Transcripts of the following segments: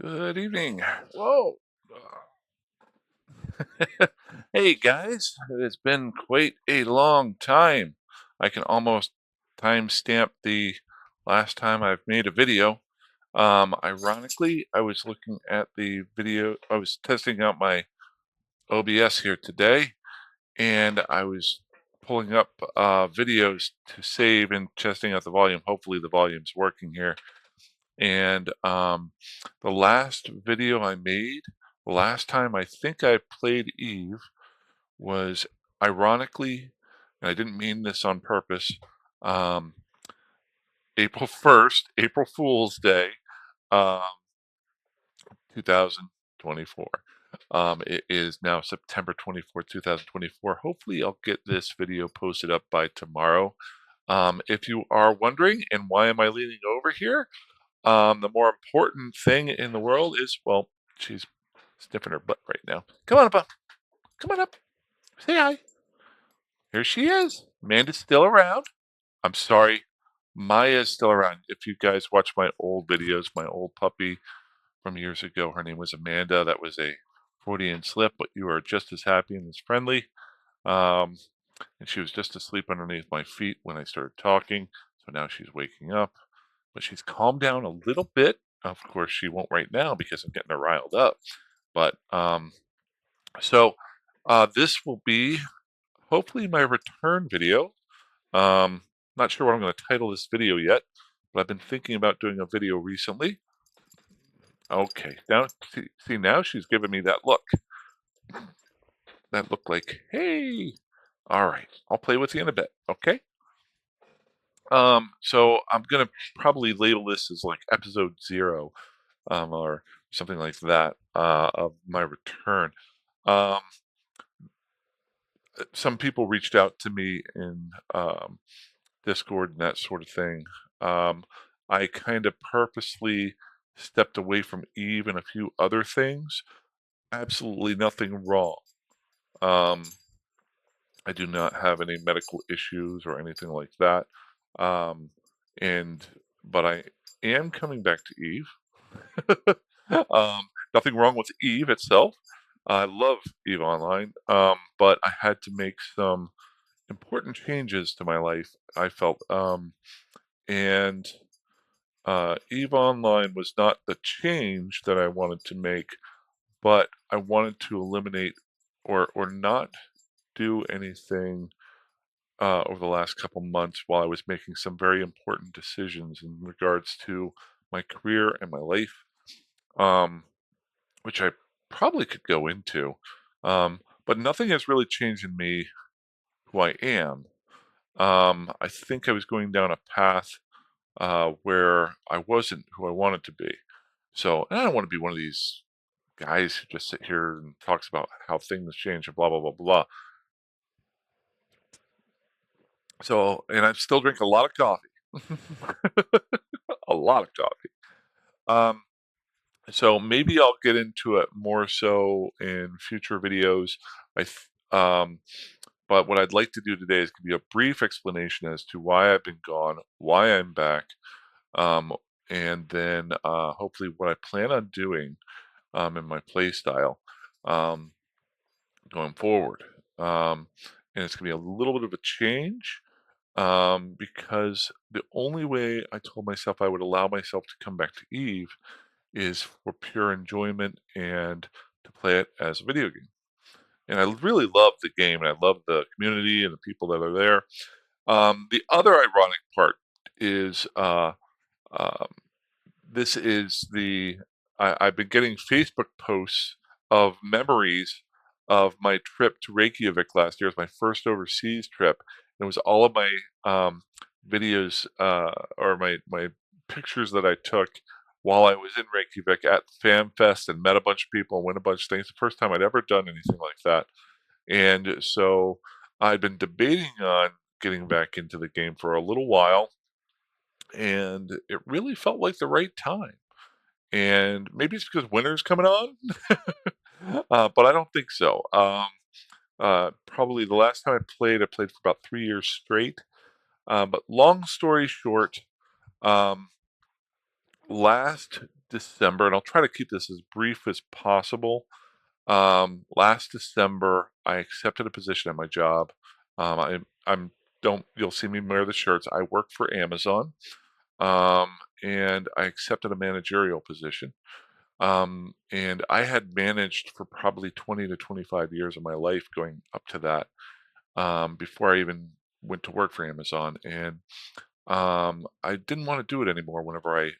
Good evening. Whoa. Hey guys, it has been quite a long time. I can almost timestamp the last time I've made a video. Ironically, I was looking at the video, I was testing out my OBS here today, and I was pulling up videos to save and testing out the volume. Hopefully the volume's working here. And the last video I made, the last time I think I played Eve was ironically, and I didn't mean this on purpose, um, April 1st, April Fool's Day, um, 2024. It is now September 24th, 2024. Hopefully, I'll get this video posted up by tomorrow. If you are wondering, and why am I leaning over here? The more important thing in the world is, well, she's sniffing her butt right now. Come on up. Come on up. Say hi. Here she is. Amanda's still around. I'm sorry. Maya's still around. If you guys watch my old videos, my old puppy from years ago, her name was Amanda. That was a Freudian slip, but you are just as happy and as friendly. Um, and she was just asleep underneath my feet when I started talking. So now she's waking up, but she's calmed down a little bit. Of course, she won't right now because I'm getting her riled up. But so this will be hopefully my return video. Um, Not sure what I'm going to title this video yet, but I've been thinking about doing a video recently. Okay, now see now she's giving me that look. That look like, hey, all right, I'll play with you in a bit, okay? So I'm gonna probably label this as like episode 0, or something like that, of my return. Um, some people reached out to me in Discord and that sort of thing. I kind of purposely stepped away from Eve and a few other things. Absolutely nothing wrong. Um, I do not have any medical issues or anything like that. Um, and but I am coming back to Eve. Nothing wrong with Eve itself. I love Eve Online, but I had to make some important changes to my life, I felt. And Eve Online was not the change that I wanted to make, but I wanted to eliminate or not do anything over the last couple months while I was making some very important decisions in regards to my career and my life, um, which I probably could go into. But nothing has really changed in me who I am. I think I was going down a path where I wasn't who I wanted to be. So, and I don't want to be one of these guys who just sit here and talks about how things change and blah blah blah blah. So, and I still drink a lot of coffee, a lot of coffee. Um, so maybe I'll get into it more so in future videos. I, th- um, but what I'd like to do today is give you a brief explanation as to why I've been gone, why I'm back, um, and then hopefully what I plan on doing in my play style um, going forward. Um, and it's going to be a little bit of a change because the only way I told myself I would allow myself to come back to Eve is for pure enjoyment and to play it as a video game. And I really love the game and I love the community and the people that are there. The other ironic part is um, this is I've been getting Facebook posts of memories of my trip to Reykjavik last year. It was my first overseas trip. It was all of my videos or my pictures that I took while I was in Reykjavik at FanFest and met a bunch of people and went a bunch of things. The first time I'd ever done anything like that. And so I'd been debating on getting back into the game for a little while, and it really felt like the right time. And maybe it's because winter's coming on, but I don't think so. Probably the last time I played for about 3 years straight. But long story short, um, last December, and I'll try to keep this as brief as possible. Last December, I accepted a position at my job. I'm don't you'll see me wear the shirts. I work for Amazon, um, and I accepted a managerial position. And I had managed for probably 20 to 25 years of my life going up to that, before I even went to work for Amazon. And I didn't want to do it anymore whenever I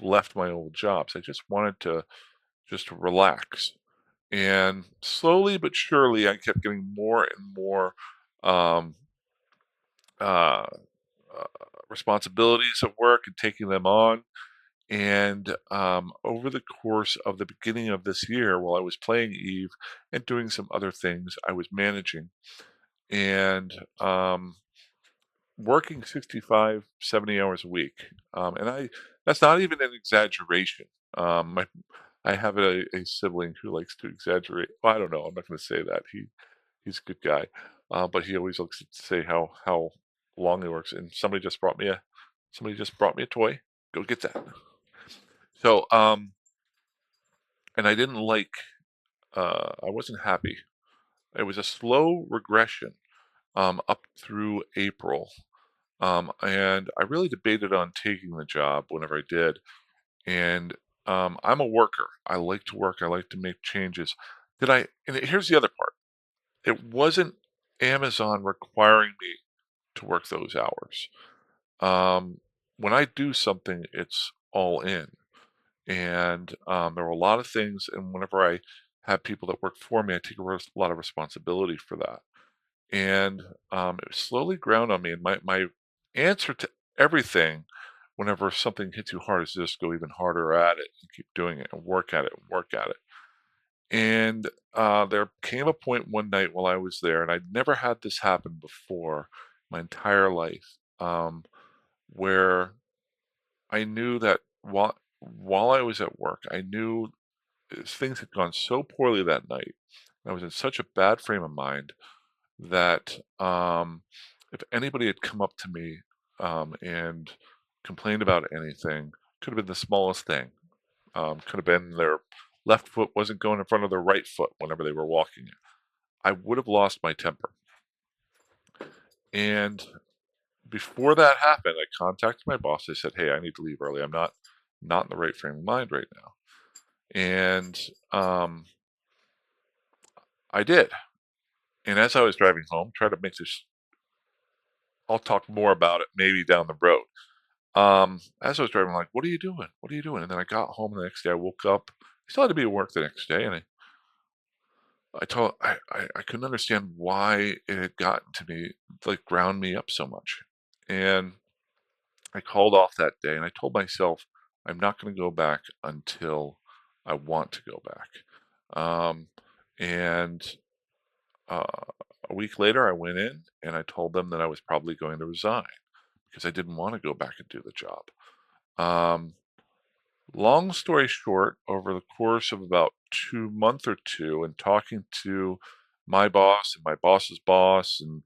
left my old jobs. I just wanted to just relax. And slowly but surely, I kept getting more and more um, uh, uh, responsibilities at work and taking them on. And over the course of the beginning of this year, while I was playing Eve and doing some other things, I was managing and working 65, 70 hours a week. And that's not even an exaggeration. My I have a sibling who likes to exaggerate. Well, I don't know. I'm not going to say that. He's a good guy, but he always looks to say how long he works. And somebody just brought me a toy. Go get that. So and I didn't like. I wasn't happy. It was a slow regression up through April, and I really debated on taking the job whenever I did. And I'm a worker. I like to work. I like to make changes. Did I? And here's the other part. It wasn't Amazon requiring me to work those hours. Um, when I do something, it's all in. And there were a lot of things. And whenever I have people that work for me, I take a lot of responsibility for that. And it slowly ground on me. And my answer to everything, whenever something hits you hard, is just go even harder at it and keep doing it and work at it and work at it. And there came a point one night while I was there, and I'd never had this happen before my entire life, where I knew that while I was at work, I knew things had gone so poorly that night. I was in such a bad frame of mind that if anybody had come up to me and complained about anything, could have been the smallest thing. Could have been their left foot wasn't going in front of their right foot whenever they were walking. I would have lost my temper. And before that happened, I contacted my boss. I said, "Hey, I need to leave early. I'm not in the right frame of mind right now." And I did. And as I was driving home, try to make this. I'll talk more about it maybe down the road. As I was driving, I'm like, "What are you doing? What are you doing?" And then I got home the next day. I woke up. I still had to be at work the next day, and I couldn't understand why it had gotten to me, like ground me up so much. And I called off that day, and I told myself I'm not going to go back until I want to go back. And uh, a week later, I went in and I told them that I was probably going to resign because I didn't want to go back and do the job. Um, Long story short, over the course of about 2 months or two, and talking to my boss and my boss's boss and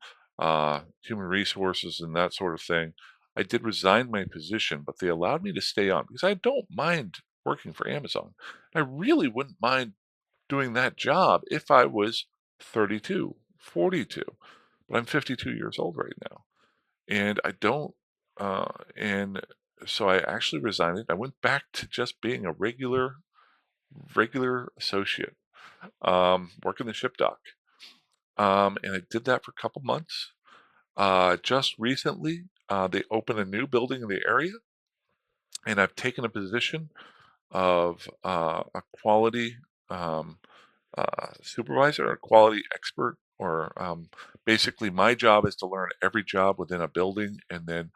human resources and that sort of thing, I did resign my position, but they allowed me to stay on because I don't mind working for Amazon. I really wouldn't mind doing that job if I was 32, 42, but I'm 52 years old right now. And I don't, and so I actually resigned it. I went back to just being a regular associate, working the ship dock. And I did that for a couple months. Just recently, they opened a new building in the area, and I've taken a position of a quality um, supervisor or quality expert, or basically my job is to learn every job within a building and then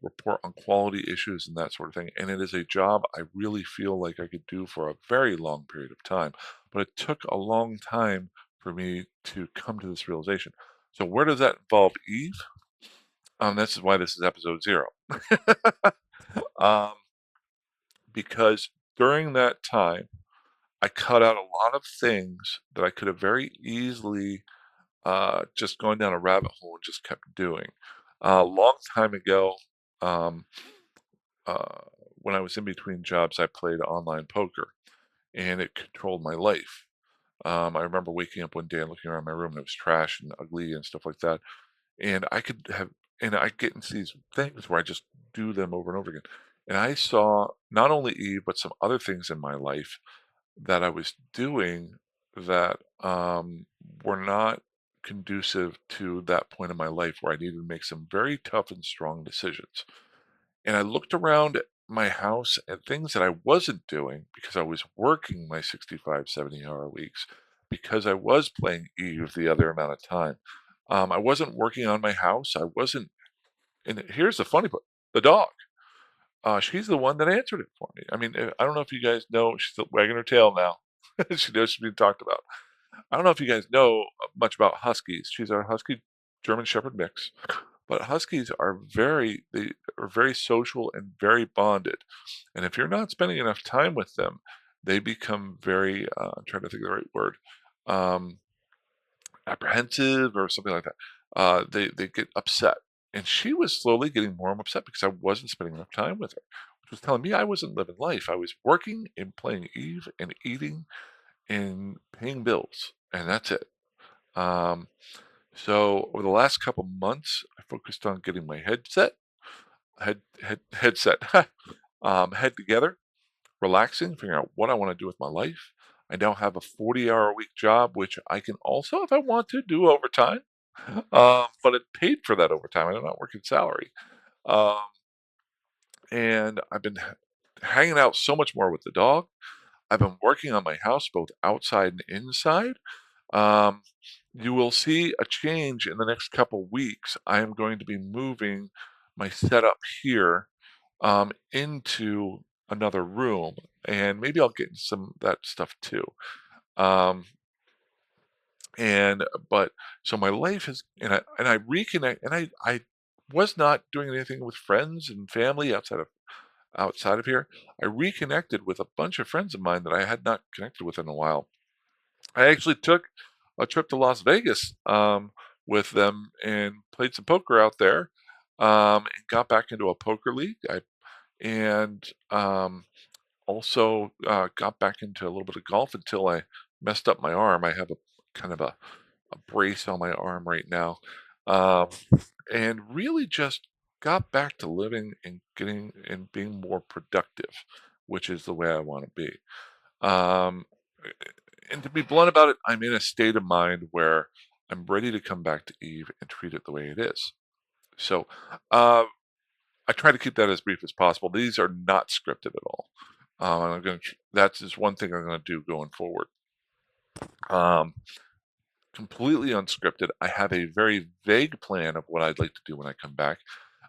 report on quality issues and that sort of thing. And it is a job I really feel like I could do for a very long period of time. But it took a long time for me to come to this realization. So where does that involve Eve? This is why this is episode 0. um, because during that time, I cut out a lot of things that I could have very easily just gone down a rabbit hole and just kept doing. A long time ago, um, uh, when I was in between jobs, I played online poker, and it controlled my life. I remember waking up one day and looking around my room, and it was trash and ugly and stuff like that. And I could have, and I get into these things where I just do them over and over again. And I saw not only Eve, but some other things in my life that I was doing that were not conducive to that point in my life where I needed to make some very tough and strong decisions. And I looked around at my house at things that I wasn't doing because I was working my 65, 70-hour weeks, because I was playing Eve the other amount of time. I wasn't working on my house. I wasn't, and here's the funny part, the dog. She's the one that answered it for me. I mean, I don't know if you guys know, she's still wagging her tail now. She knows she's being talked about. I don't know if you guys know much about Huskies. She's a Husky German Shepherd mix, but Huskies are they are very social and very bonded. And if you're not spending enough time with them, they become very, I'm trying to think of the right word, um, apprehensive or something like that. They get upset. And she was slowly getting more and more upset because I wasn't spending enough time with her, which was telling me I wasn't living life. I was working and playing Eve and eating and paying bills, and that's it. Um, so over the last couple months, I focused on getting my headset, head together, relaxing, figuring out what I want to do with my life. I now have a 40-hour a week job, which I can also, if I want to, do overtime. But it paid for that overtime. I'm not working salary. Um, and I've been hanging out so much more with the dog. I've been working on my house, both outside and inside. Um, you will see a change in the next couple weeks. I am going to be moving my setup here into another room, and maybe I'll get into some of that stuff too. Um, and but so my life is, and I reconnect, and I was not doing anything with friends and family outside of here. I reconnected with a bunch of friends of mine that I had not connected with in a while. I actually took a trip to Las Vegas with them and played some poker out there, and got back into a poker league. And also got back into a little bit of golf until I messed up my arm. I have a kind of a brace on my arm right now, um, and really just got back to living and getting and being more productive, which is the way I want to be. Um, and to be blunt about it, I'm in a state of mind where I'm ready to come back to Eve and treat it the way it is. So uh, I try to keep that as brief as possible. These are not scripted at all. And I'm going to, that's just one thing I'm going to do going forward. Um, Completely unscripted. I have a very vague plan of what I'd like to do when I come back.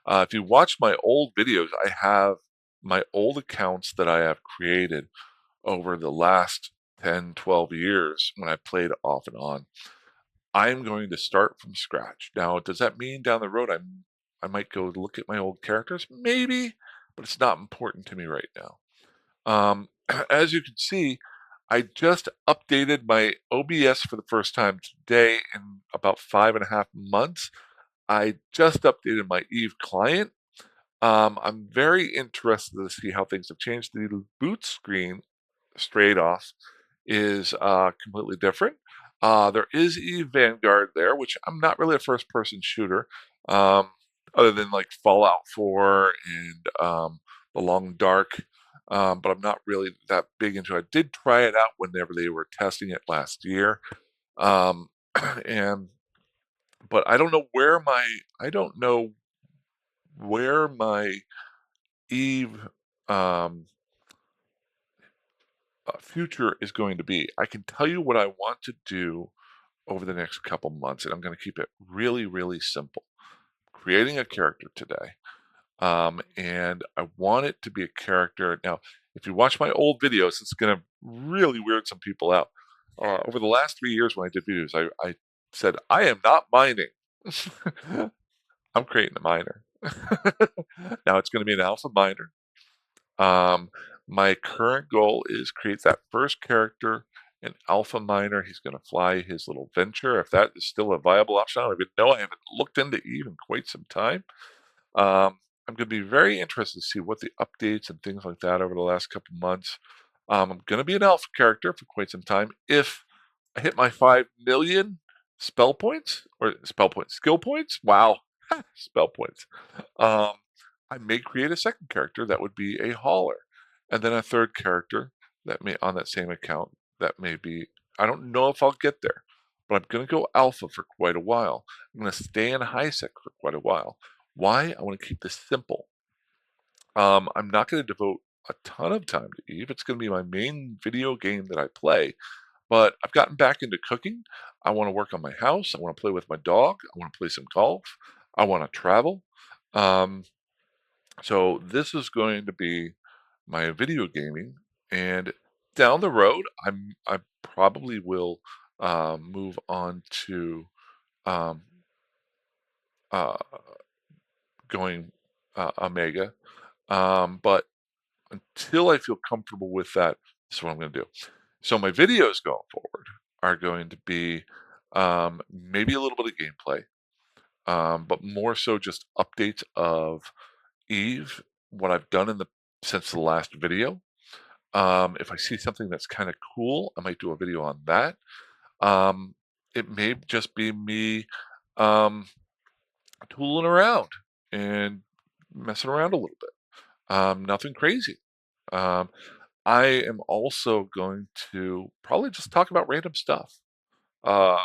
If you watch my old videos, I have my old accounts that I have created over the last 10, 12 years when I played off and on. I'm going to start from scratch. Now, does that mean down the road I might go look at my old characters? Maybe, but it's not important to me right now. As you can see, I just updated my OBS for the first time today in about 5.5 months. I just updated my Eve client. I'm very interested to see how things have changed. The boot screen straight off is completely different. There is Eve Vanguard there, which I'm not really a first person shooter, um, other than like Fallout 4 and The Long Dark. But I'm not really that big into it. I did try it out whenever they were testing it last year. Um, and but I don't know where my Eve um, future is going to be. I can tell you what I want to do over the next couple months, and I'm going to keep it really, really simple. Creating a character today, and I want it to be a character. Now, if you watch my old videos, it's going to really weird some people out. Over the last 3 years when I did videos, I said, I am not mining. I'm creating a miner. Now it's going to be an alpha miner. Um, my current goal is create that first character, an alpha miner. He's going to fly his little venture. If that is still a viable option, I don't even know. I haven't looked into Eve in quite some time. Um, I'm going to be very interested to see what the updates and things like that over the last couple months. I'm going to be an alpha character for quite some time. If I hit my 5 million skill points. Wow, spell points. Um, I may create a second character that would be a hauler, and then a third character that may on that same account that may be. I don't know if I'll get there, but I'm going to go alpha for quite a while. I'm going to stay in high sec for quite a while. Why? I want to keep this simple. I'm not going to devote a ton of time to Eve. It's going to be my main video game that I play, but I've gotten back into cooking. I want to work on my house. I want to play with my dog. I want to play some golf. I want to travel. Um, so this is going to be my video gaming, and down the road, I probably will move on to um, uh, going Omega. But until I feel comfortable with that, this is what I'm going to do. So my videos going forward are going to be maybe a little bit of gameplay, but more so just updates of Eve, what I've done since the last video. If I see something that's kind of cool, I might do a video on that. Um, it may just be me um, tooling around and messing around a little bit. Nothing crazy. Um, I am also going to probably just talk about random stuff. Uh,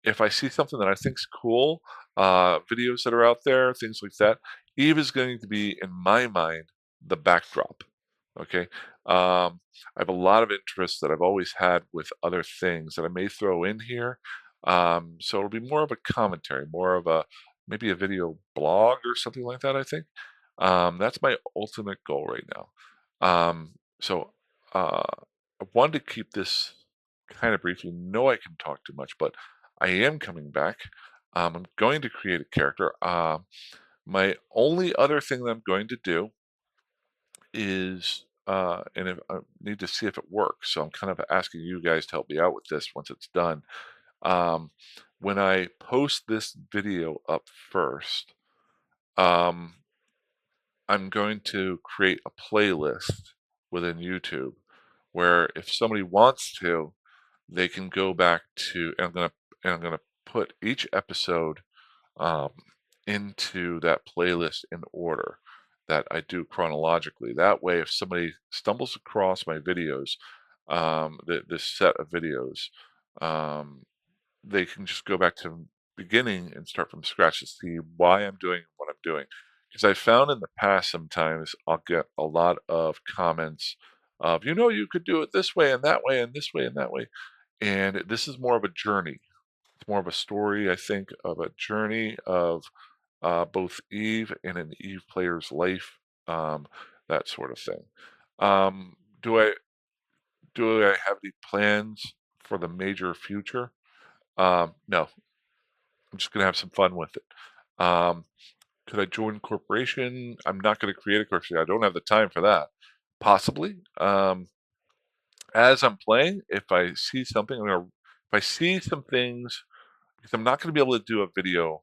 if I see something that I think's cool, videos that are out there, things like that, Eve is going to be, in my mind, the backdrop. Okay. I have a lot of interests that I've always had with other things that I may throw in here. So it'll be more of a commentary, more of a maybe a video blog or something like that, I think. That's my ultimate goal right now. So I wanted to keep this kind of brief. You know I can talk too much, but I am coming back. I'm going to create a character. My only other thing that I'm going to do is, and if, I need to see if it works, so I'm kind of asking you guys to help me out with this once it's done. Um, when I post this video up first, um, I'm going to create a playlist within YouTube where if somebody wants to, they can go back to, and I'm gonna put each episode um, into that playlist in order that I do chronologically. That way, if somebody stumbles across my videos, this set of videos, um, they can just go back to the beginning and start from scratch to see why I'm doing what I'm doing. Because I found in the past sometimes I'll get a lot of comments of, you could do it this way and that way and this way and that way. And this is more of a journey. It's more of a story, I think, of a journey of both Eve and an Eve player's life, um, that sort of thing. Um, do I do I have any plans for the major future? No, I'm just gonna have some fun with it. Could I join a corporation? I'm not gonna create a corporation. I don't have the time for that. Possibly. As I'm playing, if I see something, if I see some things, because I'm not gonna be able to do a video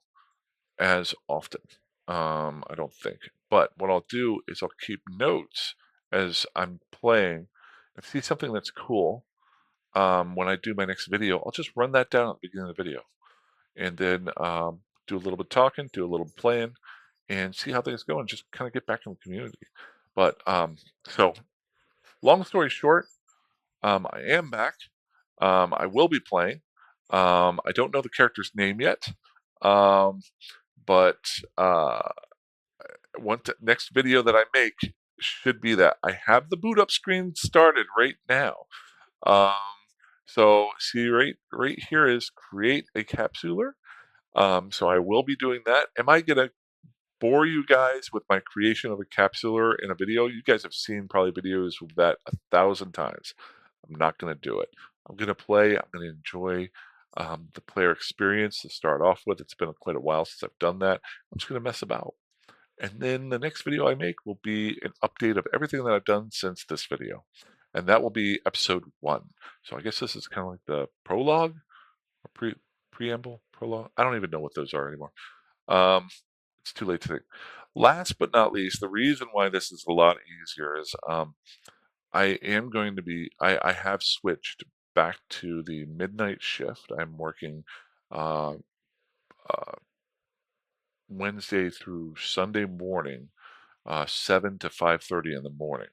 as often. I don't think. But what I'll do is I'll keep notes as I'm playing. If I see something that's cool, when I do my next video, I'll just run that down at the beginning of the video, and then do a little bit talking, do a little playing, and see how things go, and just kind of get back in the community. But so long story short, I am back. I will be playing. I don't know the character's name yet, um, but next video that I make should be that. I have the boot up screen started right now. Um, so see right here is create a capsular. So I will be doing that. Am I gonna bore you guys with my creation of a capsular in a video? You guys have seen probably videos of that 1,000 times. I'm not gonna do it. I'm gonna play. I'm gonna enjoy the player experience to start off with. It's been quite a while since I've done that. I'm just gonna mess about. And then the next video I make will be an update of everything that I've done since this video. And that will be episode 1. So I guess this is kind of like the prologue or preamble, prologue. I don't even know what those are anymore. Um, it's too late to think. Last but not least, the reason why this is a lot easier is I am going to be I have switched back to the midnight shift. I'm working uh, uh, Wednesday through Sunday morning, 7 to 5:30 in the morning.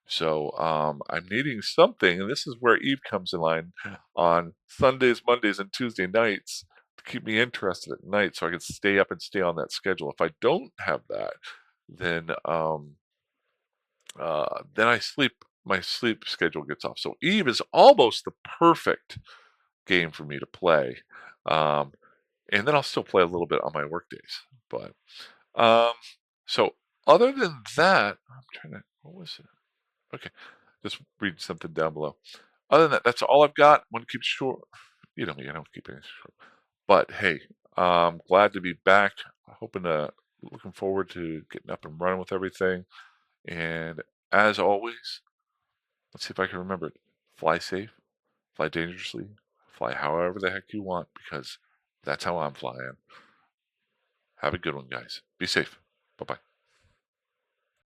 So I'm needing something, and this is where Eve comes in line on Sundays, Mondays, and Tuesday nights to keep me interested at night, so I can stay up and stay on that schedule. If I don't have that, then then I sleep. My sleep schedule gets off. So Eve is almost the perfect game for me to play, um, and then I'll still play a little bit on my work days. But um, so other than that, I'm trying to. What was it? Okay, just read something down below. Other than that, that's all I've got. Want to keep it short. You know me, I don't keep it short. But hey, glad to be back. Hoping to, looking forward to getting up and running with everything. And as always, let's see if I can remember it. Fly safe, fly dangerously, fly however the heck you want, because that's how I'm flying. Have a good one, guys. Be safe. Bye bye.